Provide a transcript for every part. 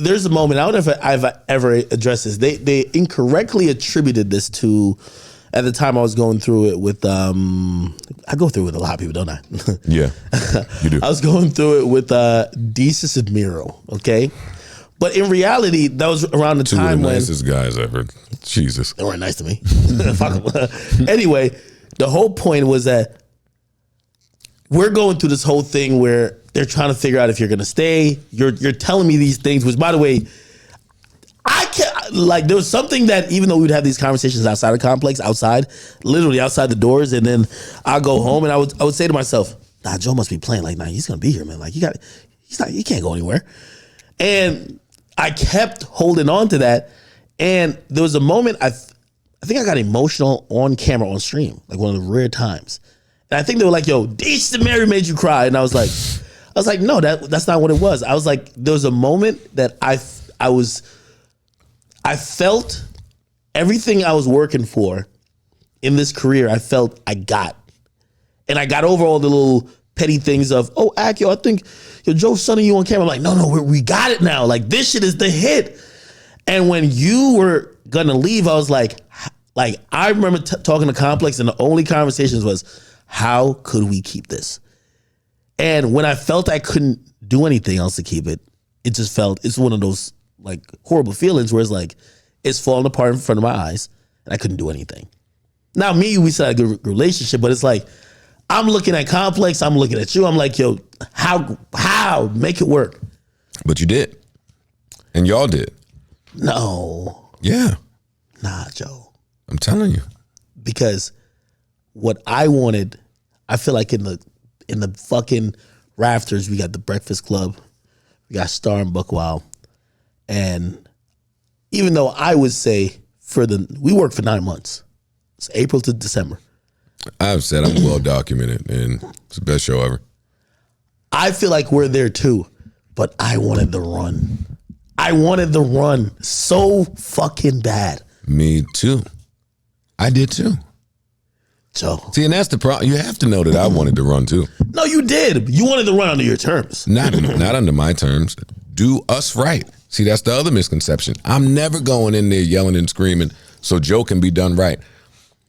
there's a moment, I don't know if I've ever addressed this. They incorrectly attributed this to, at the time I was going through it with, I go through it with a lot of people, don't I? Yeah, you do. I was going through it with Desus and Miro, okay? But in reality, that was around the Two time of the when... nicest guys ever. Jesus. They weren't nice to me. Fuck 'em. Anyway, the whole point was that we're going through this whole thing where they're trying to figure out if you're going to stay. You're telling me these things, which, by the way, I can't, like, there was something that even though we would have these conversations outside of Complex, literally outside the doors, and then I'll go home and I would say to myself, nah, Joe must be playing. Like, nah, he's going to be here, man. Like, he can't go anywhere. And I kept holding on to that. And there was a moment I think I got emotional on camera, on stream, like one of the rare times. And I think they were like, yo, Desus and Mary made you cry. And I was like, no, that's not what it was. I was like, there was a moment that I felt everything I was working for in this career, I felt I got. And I got over all the little petty things of, oh, Ak, I think Joe's sunning you on camera. I'm like, no, we got it now. Like, this shit is the hit. And when you were gonna leave, I was like I remember talking to Complex, and the only conversations was, how could we keep this? And when I felt I couldn't do anything else to keep it, it just felt, it's one of those like horrible feelings where it's like, it's falling apart in front of my eyes and I couldn't do anything. Now we still had a good relationship, but it's like, I'm looking at Complex, I'm looking at you, I'm like, yo, how make it work? But you did. And y'all did. No. Yeah. Nah, Joe. I'm telling you. Because what I wanted, I feel like in the fucking rafters, we got the Breakfast Club, we got Star and Buckwild, and even though I would say we worked for 9 months, it's April to December. I've said I'm well documented, and it's the best show ever. I feel like we're there too, but I wanted the run. I wanted the run so fucking bad. Me too. I did too. Joe. See, and that's the problem. You have to know that I wanted to run too. No, you did. You wanted to run under your terms. Not under my terms. Do us right. See, that's the other misconception. I'm never going in there yelling and screaming so Joe can be done right.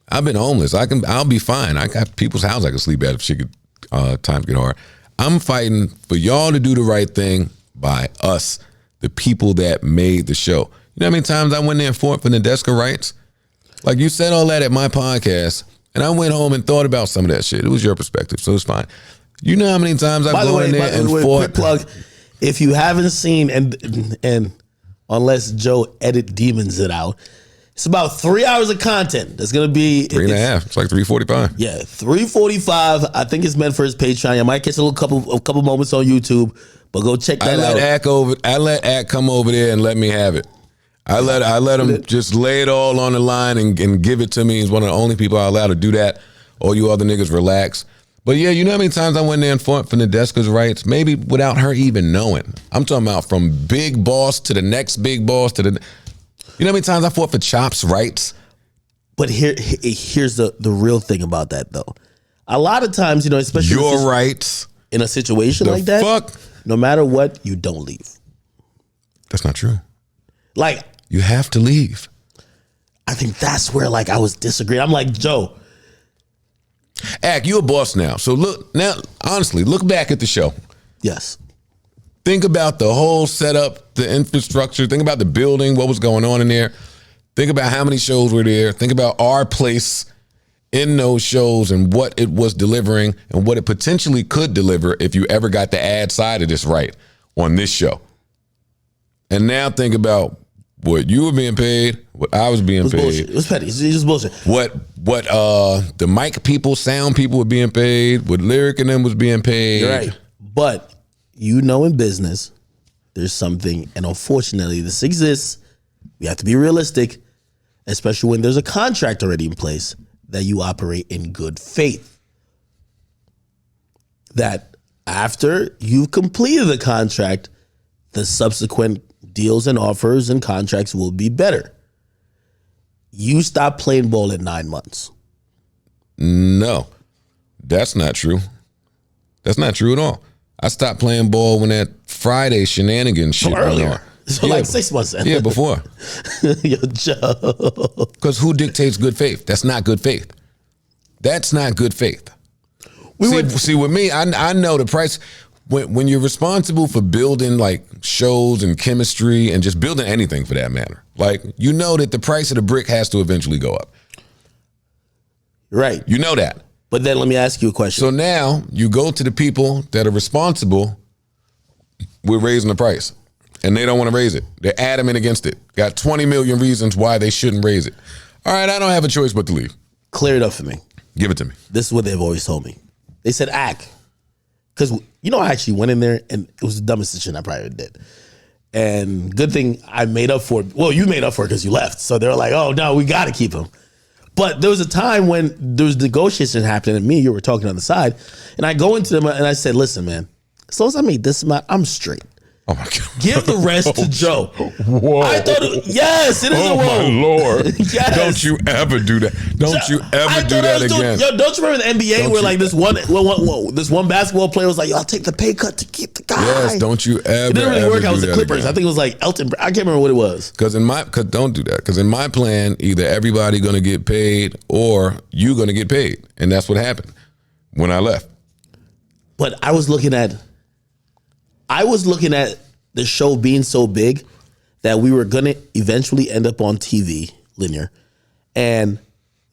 I've been homeless. I'll be fine. I got people's house I can sleep at if times get hard. I'm fighting for y'all to do the right thing by us, the people that made the show. You know how many times I went there and fought for Nadeska rights? Like, you said all that at my podcast, and I went home and thought about some of that shit. It was your perspective, so it's fine. You know how many times I've gone in there and fought. Quick plug, if you haven't seen, and unless Joe edit demons it out, it's about 3 hours of content. That's going to be 3.5. It's like 3:45. Yeah, 3:45. I think it's meant for his Patreon. I might catch a couple moments on YouTube, but go check that out. I let Ak come over there and let me have it. I let him just lay it all on the line and give it to me. He's one of the only people I allow to do that. All you other niggas relax. But yeah, you know how many times I went there and fought for Nadeska's rights? Maybe without her even knowing. I'm talking about from big boss to the next big boss to the... You know how many times I fought for Chop's rights? But here's the real thing about that, though. A lot of times, especially... Your rights. In a situation like that, no matter what, you don't leave. That's not true. Like... You have to leave. I think that's where, I was disagreeing. I'm like, Joe... Ak, you a boss now. So honestly, look back at the show. Yes. Think about the whole setup, the infrastructure. Think about the building, what was going on in there. Think about how many shows were there. Think about our place in those shows and what it was delivering and what it potentially could deliver if you ever got the ad side of this right on this show. And now think about what you were being paid, what I was being paid. Bullshit. It was petty. It's just bullshit. What the mic people, sound people were being paid, what Lyric and them was being paid. You're right. But in business, there's something, and unfortunately this exists. We have to be realistic, especially when there's a contract already in place, that you operate in good faith. That after you've completed the contract, the subsequent deals and offers and contracts will be better. You stop playing ball in 9 months. No, that's not true. That's not true at all. I stopped playing ball when that Friday shenanigans shit went on. So like 6 months in. Yeah, before. Yo, Joe. Because who dictates good faith? That's not good faith. That's not good faith. See, with me, I know the price. When you're responsible for building like shows and chemistry and just building anything for that matter, like you know that the price of the brick has to eventually go up. Right. You know that. But then let me ask you a question. So now you go to the people that are responsible with raising the price, and they don't want to raise it. They're adamant against it. Got 20 million reasons why they shouldn't raise it. All right, I don't have a choice but to leave. Clear it up for me. Give it to me. This is what they've always told me. They said, because, I actually went in there, and it was the dumbest decision I probably did. And good thing I made up for it. Well, you made up for it because you left. So they were like, oh, no, we got to keep him. But there was a time when there was negotiation happening, and you were talking on the side. And I go into them, and I said, listen, man, as long as I make this amount, I'm straight. Oh my God. Give the rest to Joe. Whoa. I thought yes, it is a whoa. Oh my Lord. Yes. Don't you ever do that. Don't you ever do that again. Yo, don't you remember the NBA where like this one basketball player was like, yo, I'll take the pay cut to keep the guy. Yes, don't you ever. It didn't really work out. It was the Clippers. Again. I think it was like Elton. I can't remember what it was. Because don't do that. Because in my plan, either everybody gonna get paid or you gonna get paid. And that's what happened when I left. But I was looking at the show being so big that we were going to eventually end up on TV, linear, and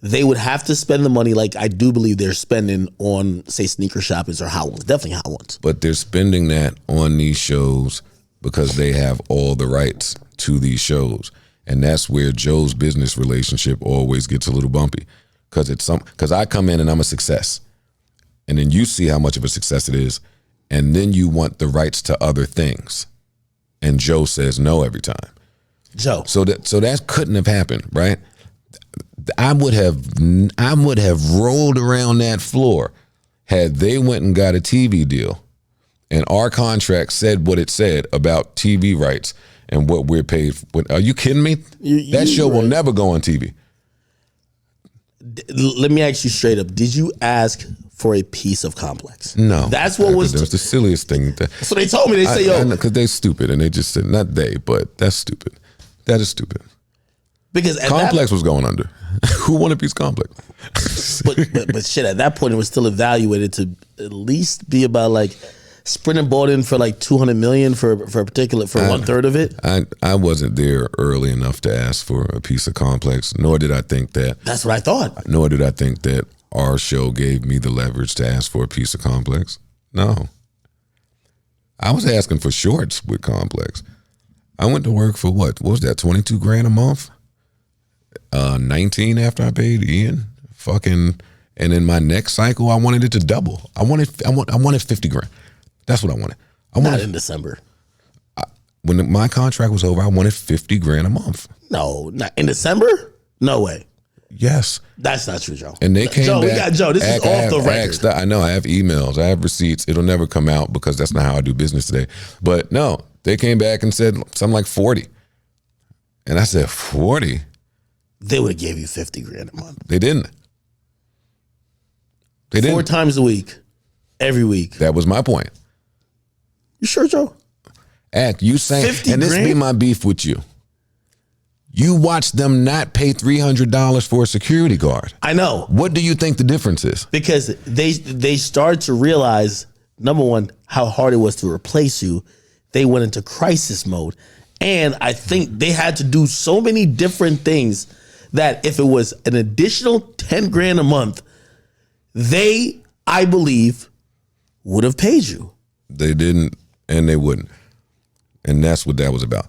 they would have to spend the money like I do believe they're spending on, say, sneaker shoppers or hot ones. Definitely hot ones. But they're spending that on these shows because they have all the rights to these shows. And that's where Joe's business relationship always gets a little bumpy. Because I come in and I'm a success. And then you see how much of a success it is. And then you want the rights to other things. And Joe says no every time. Joe. So that couldn't have happened, right? I would have rolled around that floor had they went and got a TV deal and our contract said what it said about TV rights and what we're paid for. Are you kidding me? That show will never go on TV. Let me ask you straight up. Did you ask for a piece of Complex? No. That's what was... That was the silliest thing. So they told me, they say, yo... Because they're stupid, and they just said, not they, but that's stupid. That is stupid. Because Complex was going under. Who wanted a piece of Complex? but shit, at that point, it was still evaluated to at least be about like... Sprint and Budden for like $200 million for 1/3 of it. I wasn't there early enough to ask for a piece of Complex, nor did I think that. That's what I thought. Nor did I think that our show gave me the leverage to ask for a piece of Complex. No. I was asking for shorts with Complex. I went to work for what was that, 22 grand a month? 19 after I paid Ian. And in my next cycle, I wanted it to double. I wanted 50 grand. That's what I wanted. Not in December. When my contract was over, I wanted 50 grand a month. No, not in December? No way. Yes. That's not true, Joe. And they came Joe, back. we got Joe. This is off the record. I know. I have emails. I have receipts. It'll never come out because that's not how I do business today. But no, they came back and said something like 40. And I said, 40? They would have gave you 50 grand a month. They didn't. 4 times a week, every week. That was my point. You sure, Joe? You saying, 50 and this grand? be my beef with you. You watch them not pay $300 for a security guard. I know. What do you think the difference is? Because they started to realize, number one, how hard it was to replace you. They went into crisis mode. And I think they had to do so many different things that if it was an additional 10 grand a month, they, I believe, would have paid you. They didn't, and they wouldn't. And that's what that was about.